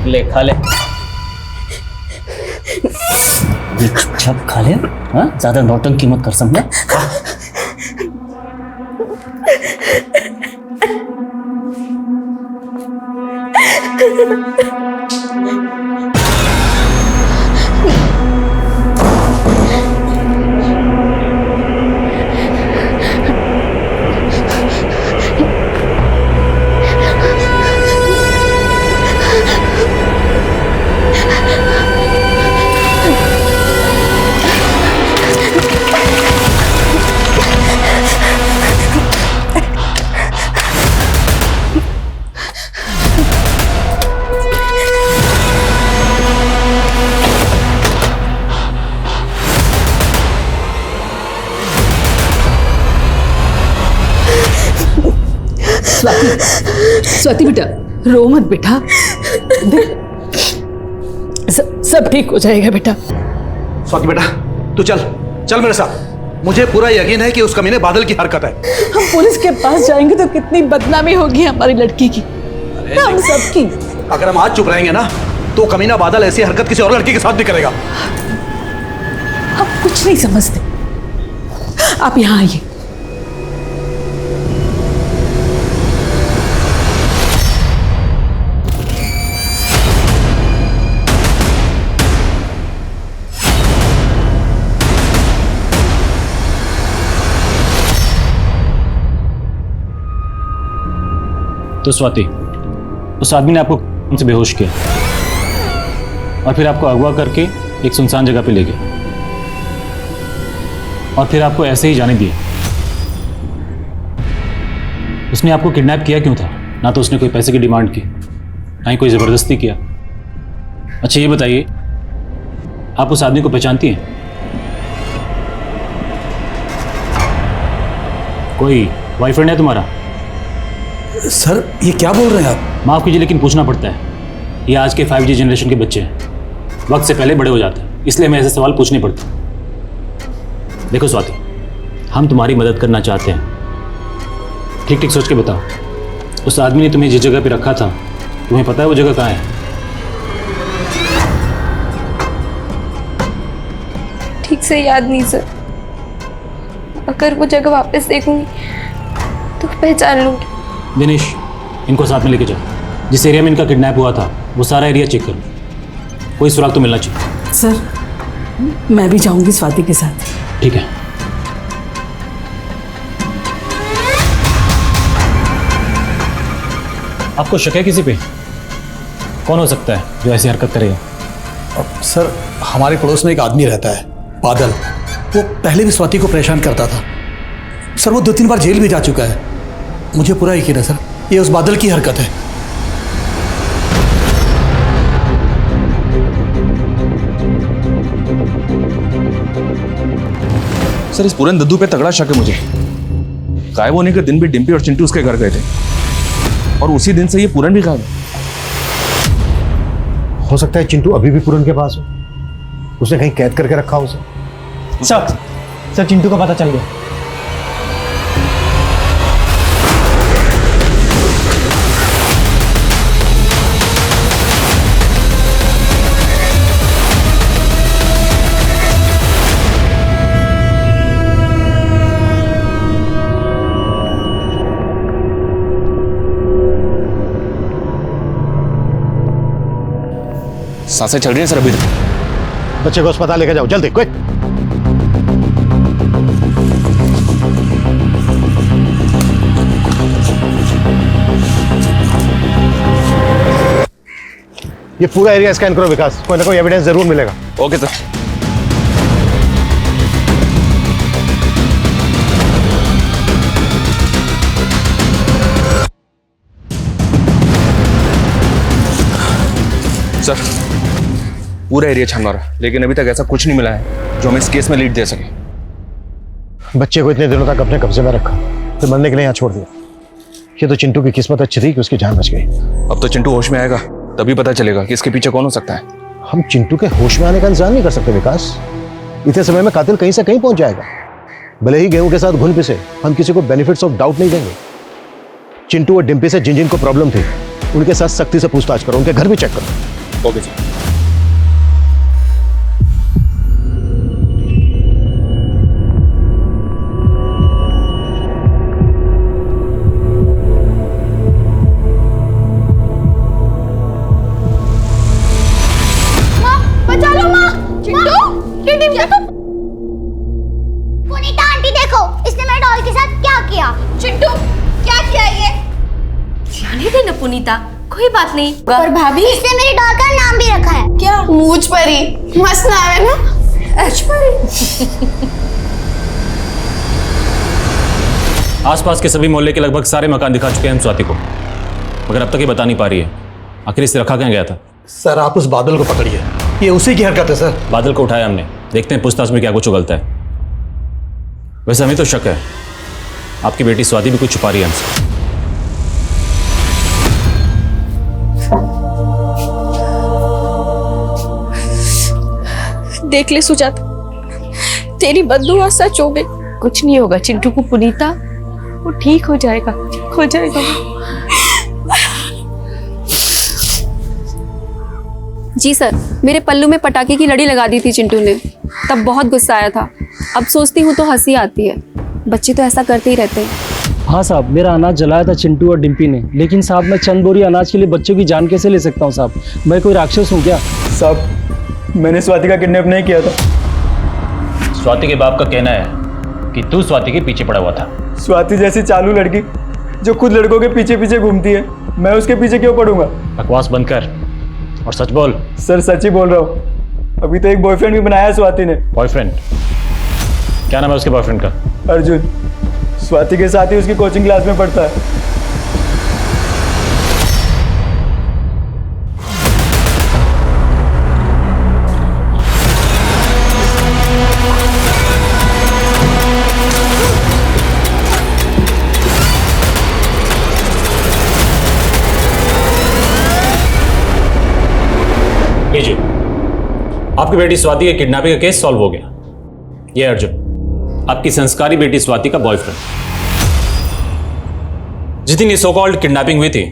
ले खा ले, चुपचाप खा ले। हाँ, ज्यादा नौटंकी मत कर, समझा? स्वाति बेटा, रो मत बेटा। सब ठीक हो जाएगा बेटा। स्वाति बेटा, तू चल चल मेरे साथ। मुझे पूरा यकीन है कि उस कमीने बादल की हरकत है। हम पुलिस के पास जाएंगे तो कितनी बदनामी होगी हमारी लड़की की, हम सबकी। अगर हम आज चुप रहेंगे ना, तो कमीना बादल ऐसी हरकत किसी और लड़की के साथ भी करेगा। आप कुछ नहीं समझते। आप यहाँ आइए। तो स्वाति, उस आदमी ने आपको से बेहोश किया और फिर आपको अगवा करके एक सुनसान जगह पे ले गया और फिर आपको ऐसे ही जाने दिया। उसने आपको किडनैप किया क्यों था? ना तो उसने कोई पैसे की डिमांड की, ना ही कोई ज़बरदस्ती किया। अच्छा ये बताइए, आप उस आदमी को पहचानती हैं? कोई बॉयफ्रेंड है तुम्हारा? सर ये क्या बोल रहे हैं आप? माफ़ कीजिए लेकिन पूछना पड़ता है। ये आज के 5G जनरेशन के बच्चे हैं, वक्त से पहले बड़े हो जाते हैं, इसलिए हमें ऐसे सवाल पूछने पड़ते हैं। देखो स्वाति, हम तुम्हारी मदद करना चाहते हैं। ठीक ठीक सोच के बताओ, उस आदमी ने तुम्हें जिस जगह पे रखा था, तुम्हें पता है वो जगह कहाँ है? ठीक से याद नहीं सर। अगर वो जगह वापस देखूंगी तो पहचान लूंगी। दिनेश, इनको साथ में लेके जाओ। जिस एरिया में इनका किडनैप हुआ था वो सारा एरिया चेक करो, कोई सुराग तो मिलना चाहिए। सर, मैं भी जाऊंगी स्वाति के साथ। ठीक है। आपको शक है किसी पे? कौन हो सकता है जो ऐसी हरकत करेगा? सर हमारे पड़ोस में एक आदमी रहता है, बादल। वो पहले भी स्वाति को परेशान करता था। सर वो 2-3 बार जेल भी जा चुका है। मुझे पूरा यकीन है सर, ये उस बादल की हरकत है। सर इस पूरन दद्दू पे तगड़ा शक है मुझे। गायब होने के दिन भी डिम्पी और चिंटू उसके घर गए थे और उसी दिन से ये पूरन भी गायब है। हो सकता है चिंटू अभी भी पूरन के पास हो, उसने कहीं कैद करके रखा हो उसे। सर चिंटू का पता चल गया। सांसें चल रही हैं सर अभी तक। बच्चे को अस्पताल लेके जाओ जल्दी, क्विक। ये पूरा एरिया स्कैन करो विकास, कोई ना कोई एविडेंस जरूर मिलेगा। Okay sir. सर पूरा एरिया छान मारा, लेकिन अभी तक ऐसा कुछ नहीं मिला है जो हमें इस केस में लीड दे सके। बच्चे को इतने दिनों तक अपने कब्जे में रखा, फिर मरने के लिए यहाँ छोड़ दिया। ये तो चिंटू की किस्मत अच्छी थी कि उसकी जान बच गई। अब तो चिंटू होश में आएगा, तभी पता चलेगा कि इसके पीछे कौन हो सकता है। हम चिंटू के होश में आने का इंतजार नहीं कर सकते विकास। इतने समय में कातिल कहीं से कहीं पहुंच जाएगा। भले ही गेहूं के साथ घुन पिसे, हम किसी को बेनिफिट्स ऑफ डाउट नहीं देंगे। चिंटू और डिम्पी से जिन जिन को प्रॉब्लम थी, उनके साथ सख्ती से पूछताछ करो, उनके घर भी चेक करो। Okay sir. पुनीता आंटी देखो, इसने मेरे डॉल के साथ क्या किया। चिंटू क्या किया ये? जाने दे ना पुनीता, कोई बात नहीं। पर भाभी, इसने मेरी डॉल का नाम भी रखा है। क्या? मूछ परी, मस्त नाम है ना। ऐश परी। आसपास के सभी मोहल्ले के लगभग सारे मकान दिखा चुके हैं हम स्वाति को, मगर अब तक ये बता नहीं पा रही है आखिर इसे रखा कहाँ गया था। सर आप उस बादल को पकड़िए, ये उसी की हरकत है सर। बादल को उठाया हमने, देखते हैं पूछताछ में क्या कुछ उगलता है। वैसे हमें तो शक है आपकी बेटी स्वाति भी कुछ छुपा रही है हमसे। देख ले सुजाता, तेरी बद्दुआ सच हो गई। कुछ नहीं होगा चिंटू को पुनीता, वो ठीक हो जाएगा, ठीक हो जाएगा। जी सर, मेरे पल्लू में पटाखे की लड़ी लगा दी थी चिंटू ने, तब बहुत गुस्सा आया था। अब सोचती हूँ तो हंसी आती है, बच्चे तो ऐसा करते ही रहते हैं। हाँ साहब, मेरा अनाज जलाया था चिंटू और डिम्पी ने, लेकिन साहब मैं चंद बोरी अनाज के लिए बच्चों की जान कैसे ले सकता हूँ साहब? मैं कोई राक्षस हूँ क्या? साहब मैंने स्वाति का किडनैप नहीं किया था। स्वाति के बाप का कहना है कि तू स्वाति के पीछे पड़ा हुआ था। स्वाति जैसी चालू लड़की जो खुद लड़कों के पीछे पीछे घूमती है, मैं उसके पीछे क्यों पड़ूंगा? बकवास बंद कर और सच बोल। सर सच ही बोल रहा हूँ, अभी तो एक बॉयफ्रेंड भी बनाया है स्वाति ने। बॉयफ्रेंड? क्या नाम है उसके बॉयफ्रेंड का? अर्जुन। स्वाति के साथ ही उसकी कोचिंग क्लास में पढ़ता है। लीजिए, आपकी बेटी स्वाति के किडनैपिंग का केस सॉल्व हो गया। ये अर्जुन, आपकी संस्कारी बेटी स्वाति का बॉयफ्रेंड। जिस दिन ये सो कॉल्ड किडनैपिंग हुई थी,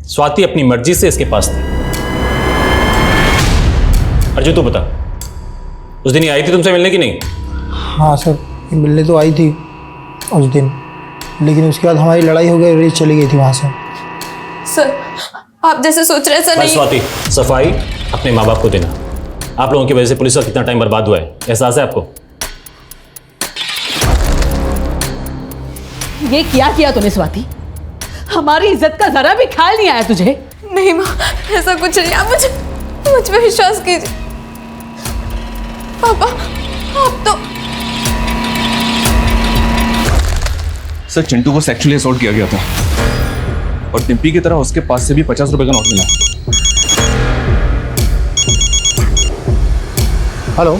स्वाति अपनी मर्जी से इसके पास थी। अर्जुन तू बता, उस दिन ये आई थी तुमसे मिलने की नहीं? हाँ सर, ये मिलने तो आई थी उस दिन, लेकिन उसके बाद हमारी लड़ाई हो गई और ये चली गई थी वहाँ से। सर आप जैसे सोच रहे हैं सर नहीं। स्वाति, सफाई अपने माँ बाप को देना। आप लोगों की वजह से पुलिस का कितना टाइम बर्बाद हुआ है, एहसास है आपको? ये क्या किया तूने स्वाति? हमारी इज्जत का जरा भी ख्याल नहीं आया तुझे? नहीं माँ, ऐसा कुछ नहीं। आप मुझ पे विश्वास कीजिए। पापा आप तो। सर चिंटू को सेक्सुअली असॉल्ट किया गया था और डिम्पी की तरह उसके पास से भी 50 रुपए का नोट मिला। हेलो,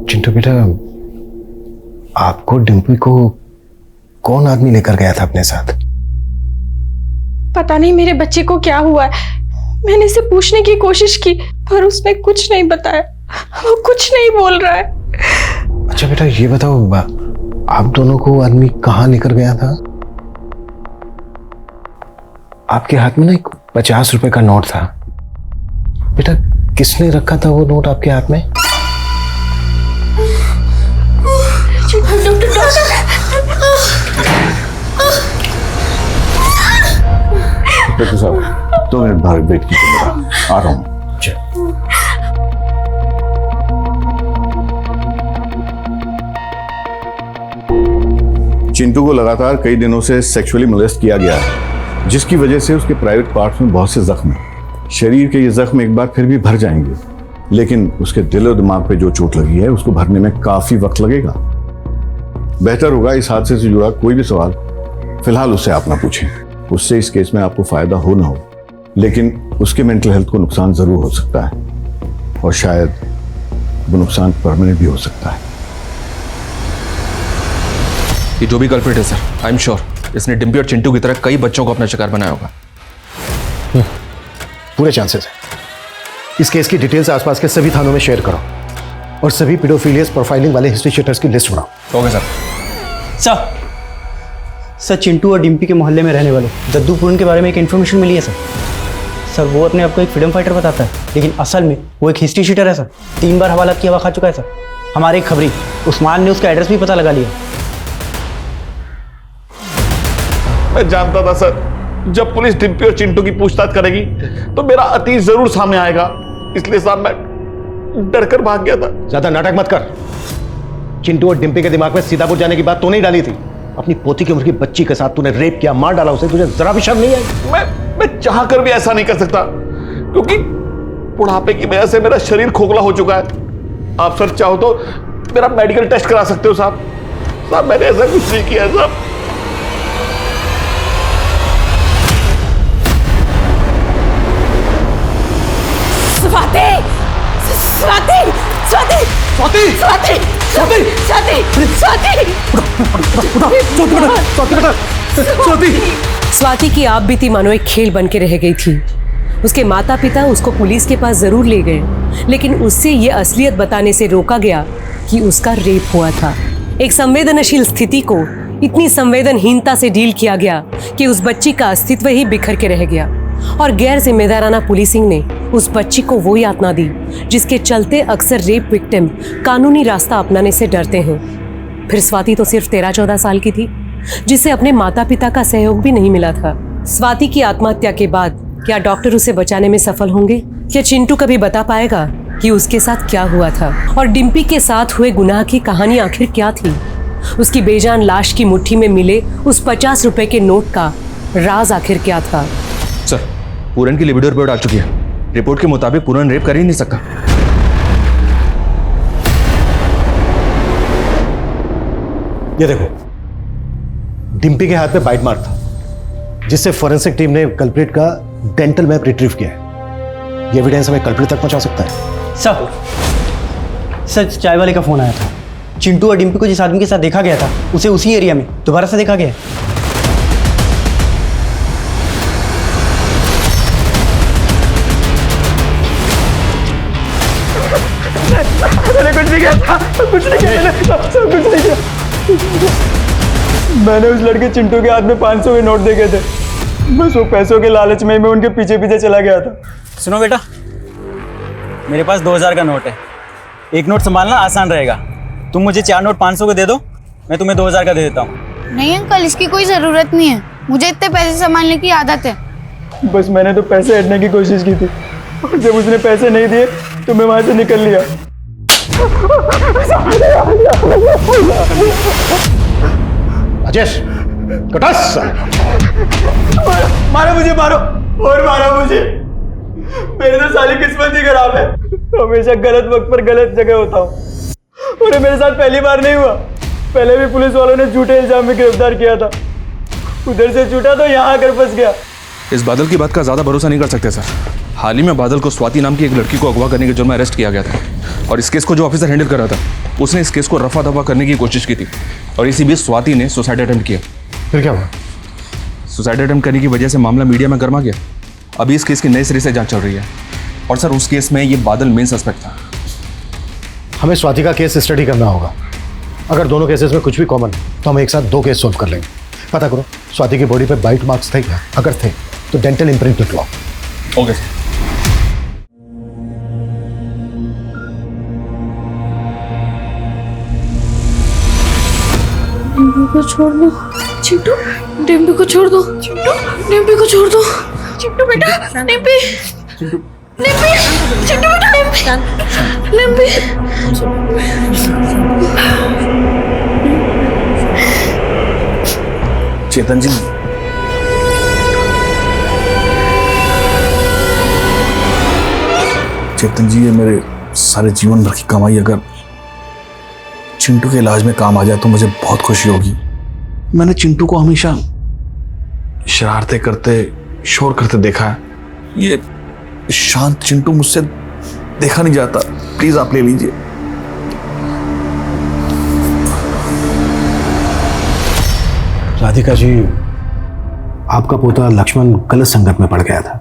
चिंटू बेटा, आपको डिम्पी को कौन आदमी लेकर गया था अपने साथ? पता नहीं मेरे बच्चे को क्या हुआ है। मैंने इसे पूछने की कोशिश की पर उसने कुछ नहीं बताया, वो कुछ नहीं बोल रहा है। अच्छा बेटा ये बताओ, आप दोनों को आदमी कहाँ लेकर गया था? आपके हाथ में ना एक 50 रुपए का नोट था। बेटा किसने रखा था वो नोट आपके हाथ में? डॉक्टर साहब 2 मिनट बाहर वेट कीजिए, आ रहा हूँ। चिंटू को लगातार कई दिनों से सेक्सुअली मोलेस्ट किया गया है, जिसकी वजह से उसके प्राइवेट पार्ट्स में बहुत से जख्म हैं। शरीर के ये जख्म एक बार फिर भी भर जाएंगे, लेकिन उसके दिल और दिमाग पे जो चोट लगी है उसको भरने में काफी वक्त लगेगा। बेहतर होगा इस हादसे से जुड़ा कोई भी सवाल फिलहाल उससे आप ना पूछें। उससे इस केस में आपको फायदा हो ना हो, लेकिन उसके मेंटल हेल्थ को नुकसान जरूर हो सकता है और शायद वो नुकसान परमानेंट भी हो सकता है। ये जो भी कल्प्रिट है सर, आई एम श्योर इसने डिम्पी और चिंटू की तरह कई बच्चों को अपना शिकार बनाया होगा। पूरे चांसेस है। इस केस की डिटेल्स आसपास के सभी थानों में शेयर करो और सभी पेडोफिलियस प्रोफाइलिंग वाले हिस्ट्री शीटर्स की लिस्ट बनाओ। Okay sir. सर चिंटू और डिम्पी के मोहल्ले में रहने वाले दद्दू पूरन के बारे में एक इन्फॉर्मेशन मिली है सर। वो अपने आप को एक फ्रीडम फाइटर बताता है, लेकिन असल में वो एक हिस्ट्री शीटर है सर। 3 बार हवालात की हवा खा चुका है सर। हमारे एक खबरी उस्मान ने उसका एड्रेस भी पता लगा लिया। मैं जानता था सर, जब पुलिस डिम्पी और चिंटू की पूछताछ करेगी तो मेरा अतीत जरूर सामने आएगा, इसलिए साहब मैं डर कर भाग गया था। ज्यादा नाटक मत कर। चिंटू और डिम्पी के दिमाग में सीतापुर जाने की बात तो नहीं डाली थी। अपनी पोती की उम्र की बच्ची के साथ तूने रेप किया, मार डाला उसे, तुझे जरा भी शर्म नहीं आई? मैं चाह कर भी ऐसा नहीं कर सकता, क्योंकि बुढ़ापे की वजह से मेरा शरीर खोखला हो चुका है। आप सर चाहो तो मेरा मेडिकल टेस्ट करा सकते हो साहब। साहब मैंने ऐसा कुछ नहीं किया साहब। स्वाति स्वाति स्वाति स्वाति स्वाति स्वाति स्वाति की आप बीती मानो एक खेल बन के रह गई थी। उसके माता पिता उसको पुलिस के पास जरूर ले गए, लेकिन उससे ये असलियत बताने से रोका गया कि उसका रेप हुआ था। एक संवेदनशील स्थिति को इतनी संवेदनहीनता से डील किया गया कि उस बच्ची का अस्तित्व ही बिखर के रह गया और गैर जिम्मेदाराना पुलिसिंग ने उस बच्ची को वो यातना दी जिसके चलते अक्सर रेप विक्टिम कानूनी रास्ता अपनाने से डरते हैं। फिर स्वाति तो सिर्फ 13-14 साल की थी, जिसे अपने माता पिता का सहयोग भी नहीं मिला था। स्वाति की आत्महत्या के बाद क्या डॉक्टर उसे बचाने में सफल होंगे? क्या चिंटू कभी बता पाएगा कि उसके साथ क्या हुआ था? और डिम्पी के साथ हुए गुनाह की कहानी आखिर क्या थी? उसकी बेजान लाश की मुट्ठी में मिले उस 50 रुपए के नोट का राज आखिर क्या था? सर, पूरन की लिबिडो रिपोर्ट आ चुकी है। रिपोर्ट के मुताबिक पूरन रेप कर ही नहीं सकता। ये देखो, डिम्पी के हाथ में बाइट मार्क था, जिससे फोरेंसिक टीम ने कल्प्रिट का डेंटल मैप रिट्रीव किया है। ये एविडेंस हमें कल्प्रिट तक पहुंचा सकता है। सर चाय वाले का फोन आया था। चिंटू और डिम्पी को जिस आदमी के साथ देखा गया था, उसे उसी एरिया में दोबारा से देखा गया। मैंने कुछ नहीं किया था, कुछ नहीं किया, मैंने सब कुछ नहीं किया। मैंने उस लड़के चिंटू के हाथ में 500 के नोट देखे थे। बस वो पैसों के लालच में मैं उनके पीछे पीछे चला गया था। सुनो बेटा, मेरे पास 2000 का नोट है। एक नोट संभालना आसान रहेगा। तुम मुझे 4 नोट 500 के दे दो, मैं तुम्हें 2000 का दे देता हूँ। नहीं अंकल, इसकी कोई जरूरत नहीं है। मुझे इतने पैसे संभालने की आदत है। बस मैंने तो पैसे हटने की कोशिश की थी, और जब उसने पैसे नहीं दिए तो मैं वहां से निकल लिया। राजेश, कटास! मारो मुझे, मारो और मारो मुझे। मेरी तो साली किस्मत ही खराब है। हमेशा गलत वक्त पर गलत जगह होता हूँ। और ये मेरे साथ पहली बार नहीं हुआ। पहले भी पुलिस वालों ने झूठे इल्जाम में गिरफ्तार किया था। उधर से छूटा तो यहाँ आकर फंस गया। इस बादल की बात का ज्यादा भरोसा नहीं कर सकते सर। हाल ही में बादल को स्वाति नाम की एक लड़की को अगवा करने के जुर्म में अरेस्ट किया गया था, और इस केस को जो ऑफिसर हैंडल कर रहा था उसने इस केस को रफा दफा करने की कोशिश की थी, और इसी बीच स्वाति ने सुसाइड अटेम्प्ट किया। फिर क्या हुआ? सुसाइड अटेम्प्ट करने की वजह से मामला मीडिया में गर्मा गया। अभी इस केस की नए सिरे से जांच चल रही है, और सर उस केस में ये बादल मेन सस्पेक्ट था। हमें स्वाति का केस स्टडी करना होगा। अगर दोनों केसेस में कुछ भी कॉमन है तो हम एक साथ 2 केस सॉल्व कर लेंगे। पता करो स्वाति की बॉडी पे बाइट मार्क्स थे क्या? अगर थे तो डेंटल इम्प्रिंट निकलवाओ। Okay sir. डिम्पी को छोड़ दो चिंटू, डिम्पी को छोड़ दो चिंटू, डिम्पी को छोड़ दो चिंटू बेटा, डिम्पी डिम्पी, चिंटू बेटा, डिम्पी डिम्पी। चेतन जी, चेतन जी, ये मेरे सारे जीवन भर की कमाई अगर चिंटू के इलाज में काम आ जाए तो मुझे बहुत खुशी होगी। मैंने चिंटू को हमेशा शरारतें करते, शोर करते देखा है। ये शांत चिंटू मुझसे देखा नहीं जाता। प्लीज आप ले लीजिए। राधिका जी, आपका पोता लक्ष्मण गलत संगत में पड़ गया था।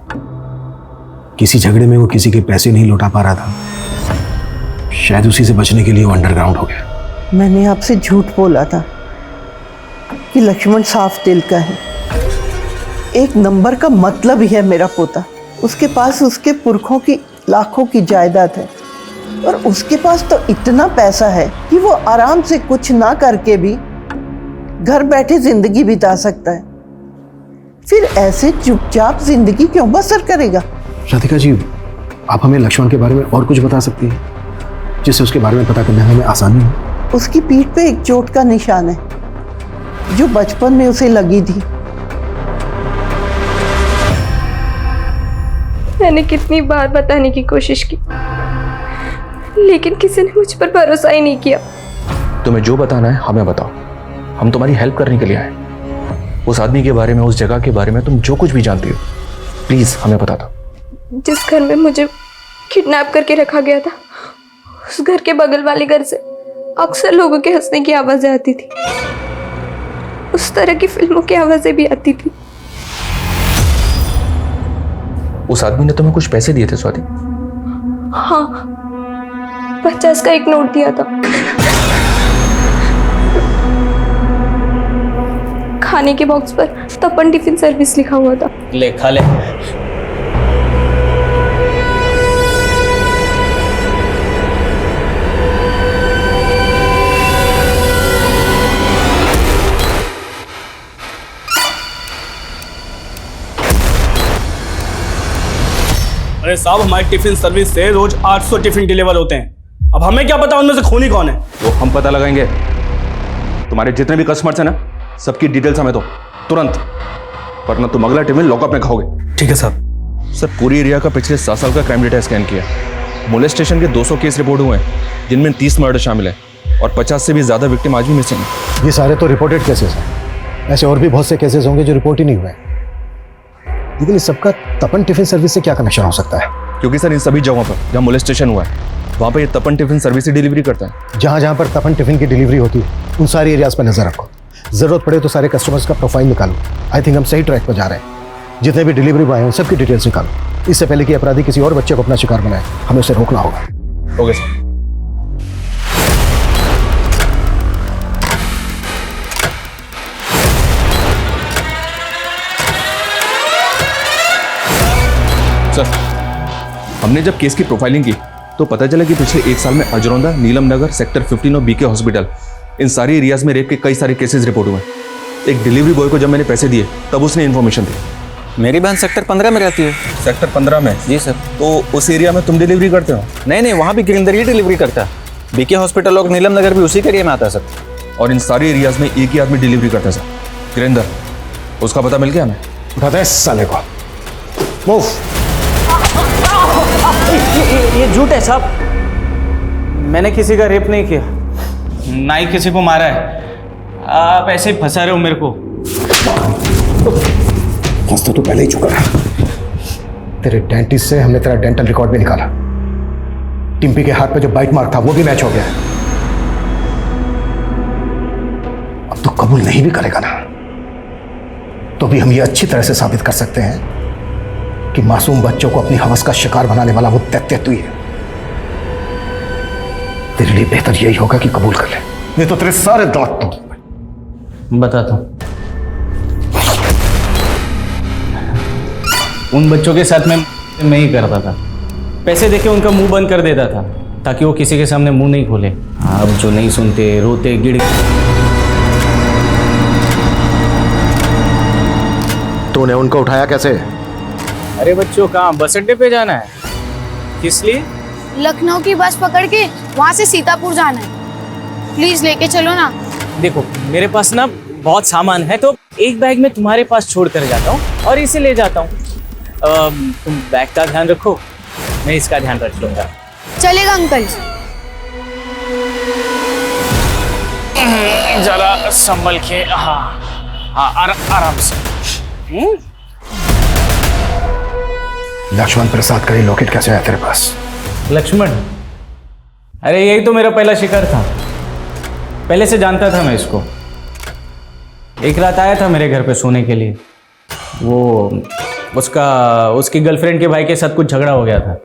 किसी झगड़े में वो किसी के पैसे नहीं लौटा पा रहा था। शायद उसी से बचने के लिए वो अंडरग्राउंड हो गया। मैंने आपसे झूठ बोला था कि लक्ष्मण साफ दिल का है, एक नंबर का मतलब ही है मेरा पोता। उसके पास उसके पुरखों की लाखों की जायदाद है और उसके पास तो इतना पैसा है कि वो आराम से कुछ ना करके भी घर बैठे जिंदगी बिता सकता है। फिर ऐसे चुपचाप जिंदगी क्यों बसर करेगा? राधिका जी, आप हमें लक्ष्मण के बारे में और कुछ बता सकती हैं जिससे उसके बारे में पता करने में हमें आसानी हो? उसकी पीठ पे एक चोट का निशान है जो बचपन में उसे लगी थी। मैंने कितनी बार बताने की कोशिश की, लेकिन किसी ने मुझ पर भरोसा ही नहीं किया। तुम्हें जो बताना है हमें बताओ, हम तुम्हारी हेल्प करने के लिए आए। उस आदमी के बारे में, उस जगह के बारे में तुम जो कुछ भी जानती हो, प्लीज हमें बता दो। जिस घर में मुझे किडनैप करके रखा गया था, उस घर के बगल वाले घर से अक्सर लोगों के हंसने की आवाजें आती थी। उस तरह की फिल्मों की आवाजें भी आती थी। उस आदमी ने तुम्हें कुछ पैसे दिए थे स्वाति? हाँ, 50 का एक नोट दिया था। खाने के बॉक्स पर तपन टिफिन सर्विस लिखा हुआ था। ले खा ले। अरे साहब, हमारी टिफिन सर्विस से रोज 800 टिफिन डिलीवर होते हैं। अब हमें क्या पता उनमें से खूनी कौन है? वो हम पता लगाएंगे। तुम्हारे जितने भी कस्टमर्स हैं ना, सबकी डिटेल्स हमें दो तुरंत, वरना तुम अगला टिफिन लॉकअप में खाओगे। ठीक है साहब। सर, पूरी एरिया का पिछले 7 साल का क्राइम डेटा स्कैन किया। मोलेस्टेशन के 200 केस रिपोर्ट हुए हैं, जिनमें 30 मर्डर शामिल है और 50 से भी ज्यादा विक्टिम आज भी मिसिंग है। ये सारे तो रिपोर्टेड केसेस हैं। ऐसे और भी बहुत से केसेस होंगे जो रिपोर्ट ही नहीं हुए। लेकिन इस सबका तपन टिफिन सर्विस से क्या कनेक्शन हो सकता है? क्योंकि सर, इन सभी जगहों पर जहाँ मोलेस्टेशन हुआ है, वहाँ पर ये तपन टिफिन सर्विस ही डिलीवरी करता है। जहाँ जहाँ पर तपन टिफिन की डिलीवरी होती है, उन सारी एरियाज पर नजर रखो। जरूरत पड़े तो सारे कस्टमर्स का प्रोफाइल निकालो। आई थिंक हम सही ट्रैक पर जा रहे हैं। जितने भी डिलीवरी बॉय हैं उन सबकी डिटेल्स निकालो। इससे पहले कि अपराधी किसी और बच्चे को अपना शिकार बनाए, हमें उसे रोकना होगा। Okay sir. सर, हमने जब केस की प्रोफाइलिंग की तो पता चला कि पिछले 1 साल में अजरौंदा, नीलम नगर, सेक्टर 15 और बीके हॉस्पिटल, इन सारी एरियाज में रेप के कई सारे केसेस रिपोर्ट हुए। एक डिलीवरी बॉय को जब मैंने पैसे दिए तब उसने इन्फॉर्मेशन दी। मेरी बहन सेक्टर 15 में रहती है। सेक्टर 15 में? जी सर। तो उस एरिया में तुम डिलीवरी करते हो? नहीं, वहाँ भी गिरिंदर ही डिलीवरी करता है। बीके हॉस्पिटल और नीलम नगर भी उसी के एरिया में आता है सर। और इन सारे एरियाज में एक ही आदमी डिलीवरी करता है सर, गिरिंदर। उसका पता मिल गया हमें? उठाते हैं साले को। मूव। ये झूठ है साहब। मैंने किसी का रेप नहीं किया, ना ही किसी को मारा है। आप ऐसे ही फंसा रहे हो मेरे को। फंस तो तू पहले ही चुका है। तेरे डेंटिस्ट से हमने तेरा डेंटल रिकॉर्ड भी निकाला। टिम्पी के हाथ पे जो बाइट मार्क था वो भी मैच हो गया। अब तो कबूल नहीं भी करेगा ना, तो भी हम ये अच्छी तरह से साबित कर सकते हैं कि मासूम बच्चों को अपनी हवस का शिकार बनाने वाला वो दैत्य तू ही है। तेरे लिए बेहतर यही होगा कि कबूल कर ले, नहीं तो तेरे सारे दांत तोड़ दूंगा। बताता हूँ। उन बच्चों के साथ मैं ही करता था। पैसे देके उनका मुंह बंद कर देता था ताकि वो किसी के सामने मुंह नहीं खोले। अब जो नहीं सुनते, रोते, गिड़। तूने उनको उठाया कैसे? अरे बच्चों, कहाँ बस अड्डे पे जाना है? किस लिए? लखनऊ की बस पकड़ के वहाँ से सीतापुर जाना है। प्लीज लेके चलो ना। देखो, मेरे पास ना बहुत सामान है तो एक बैग में तुम्हारे पास छोड़ कर जाता हूँ और इसे ले जाता हूँ। तुम बैग का ध्यान रखो, मैं इसका ध्यान रख लूंगा। चलेगा अंकल। जरा संभल के, हाँ हाँ, आराम से। लक्ष्मण प्रसाद का ये लॉकेट कैसे आया तेरे पास? लक्ष्मण? अरे यही तो मेरा पहला शिकार था, पहले से जानता था मैं इसको। एक रात आया था मेरे घर पे सोने के लिए, वो उसकी गर्लफ्रेंड के भाई के साथ कुछ झगड़ा हो गया था।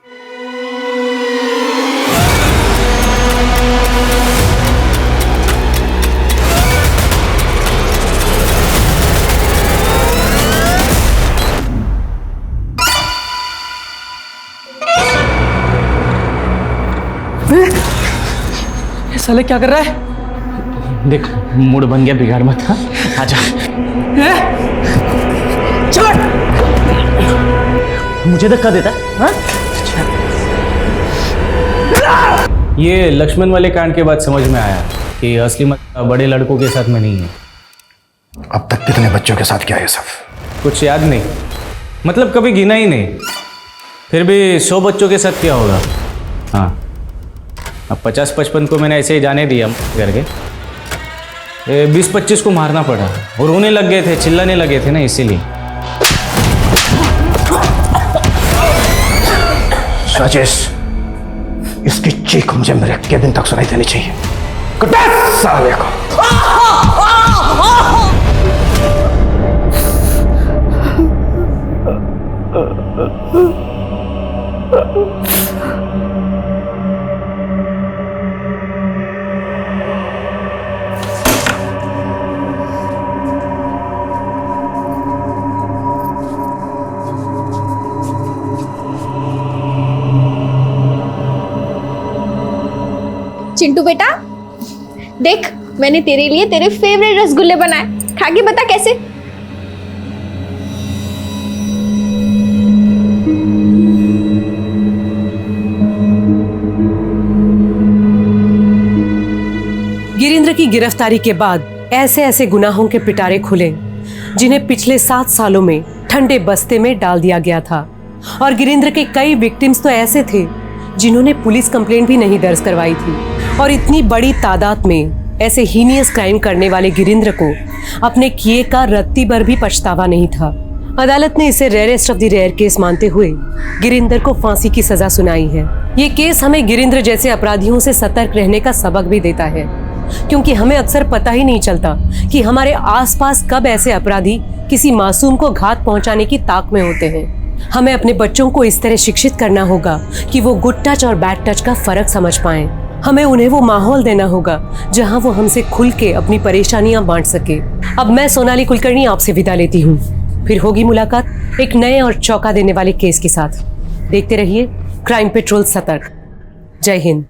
साले क्या कर रहा है? देख मूड बन गया, बिगाड़ मत। हाँ आजा। चल मुझे धक्का देता है हाँ? ये लक्ष्मण वाले कांड के बाद समझ में आया कि असली मत बड़े लड़कों के साथ में नहीं है। अब तक कितने बच्चों के साथ किया ये सब? कुछ याद नहीं, मतलब कभी गिना ही नहीं। फिर भी 100 बच्चों के साथ किया होगा। हाँ, अब 50-55 को मैंने ऐसे ही जाने दिया करके। 20-25 को मारना पड़ा और रोने लग गए थे, चिल्लाने लगे थे ना, इसीलिए। राजेश, इसकी चीख मुझे मेरे केबिन तक सुनाई देनी चाहिए। साले को। चिंटू बेटा देख, मैंने तेरे लिए तेरे फेवरेट रसगुल्ले बनाए, खा के बता कैसे। गिरिंद्र की गिरफ्तारी के बाद ऐसे ऐसे गुनाहों के पिटारे खुले जिन्हें पिछले 7 सालों में ठंडे बस्ते में डाल दिया गया था। और गिरिंद्र के कई विक्टिम्स तो ऐसे थे जिन्होंने पुलिस कंप्लेंट भी नहीं दर्ज करवाई थी। और इतनी बड़ी तादाद में ऐसे हीनियस क्राइम करने वाले गिरिंद्र को अपने किए का रत्ती भर भी पछतावा नहीं था। अदालत ने इसे rarest of the rare case मानते हुए गिरिंद्र को फांसी की सजा सुनाई है। ये केस हमें गिरिंद्र जैसे अपराधियों से सतर्क रहने का सबक भी देता है, क्योंकि हमें अक्सर पता ही नहीं चलता कि हमारे आसपास कब ऐसे अपराधी किसी मासूम को घात पहुंचाने की ताक में होते हैं। हमें अपने बच्चों को इस तरह शिक्षित करना होगा कि वो गुड टच और बैड टच का फर्क समझ पाएं। हमें उन्हें वो माहौल देना होगा जहां वो हमसे खुल के अपनी परेशानियां बांट सके। अब मैं सोनाली कुलकर्णी आपसे विदा लेती हूँ। फिर होगी मुलाकात एक नए और चौंका देने वाले केस के साथ। देखते रहिए क्राइम पेट्रोल सतर्क। जय हिंद।